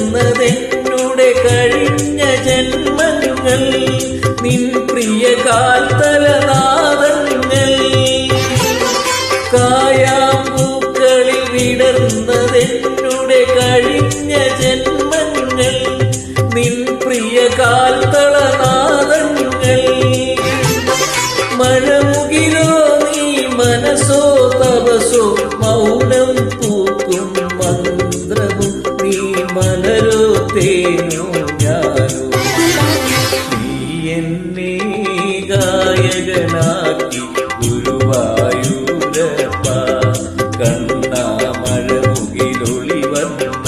വിടർന്നതെന്നുടെ കഴിഞ്ഞ ജന്മങ്ങൾ നിൻ പ്രിയ കാൽത്തലനാദങ്ങൾ കായാമ്പൂക്കളിൽ വിടർന്നതെന്നുടെ കഴിഞ്ഞ ജന്മങ്ങൾ നിൻ പ്രിയ കാൽത്തളനാദങ്ങൾ മഴമുകിലോ നീ മനസ്സോ തപസോ മൗനം പൂക്കും മന്ത്രവും നീ മലരോ തേനോ ഞാനോ നീ എന്നെ ഗായകനാക്കി ഗുരുവായൂരപ്പ കണ്ണാ മഴമുകിലൊളി വന്ന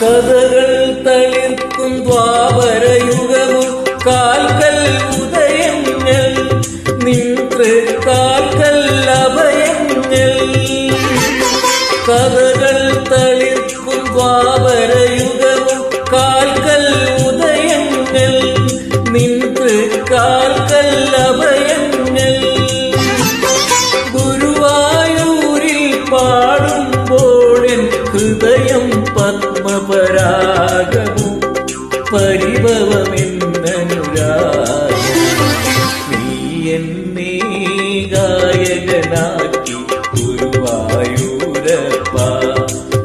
കഥകൾ തളിർക്കും ദ്വാപരയുഗവും കാൽക്കൽ ഉദയങ്ങൾ നിன்று കാൽക്കൽ അഭയങ്ങൾ കഥകൾ തളിർക്കും ദ്വാപരയുഗവും കാൽക്കൽ ഉദയങ്ങൾ നിன்று കാൽക്കൽ അഭയങ്ങൾ ഗുരുവായൂരിൽ പാടുമ്പോഴൻ ഹൃദയം പത്മപരാഗവും പരിഭവമെന്നനുരാഗം നീ എന്നെ ഗായകനാക്കി ഗുരുവായൂരപ്പ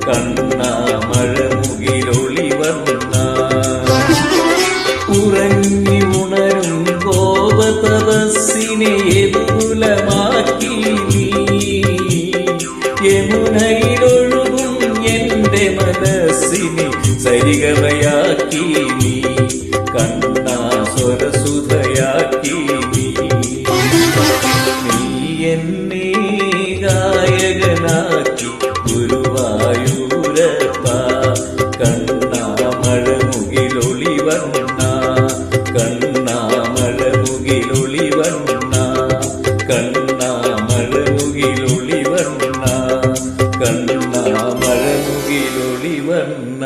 കണ്ണാ മഴമുകിലൊളി വന്ന ഉറങ്ങി ഉണരും കോപതപസ്സിനെ യദുകുലമാക്കി നീ യമുനയിലൊഴുകും എന്റെ മനസ്സിനെ സരിഗമയാക്കി നീ കണ്ണാ സ്വരസുധയാക്കി നീ എന്നെ ഗായകനാക്കി ഗുരുവായൂരപ്പ കണ്ണാ മഴമുകിലൊളി വന്ന കണ്ണാ മഴമുകിലൊളി വന്ന കണ്ണാ മഴമുകിലൊളി വന്ന കണ്ണാ മഴമുകിലൊളി വന്ന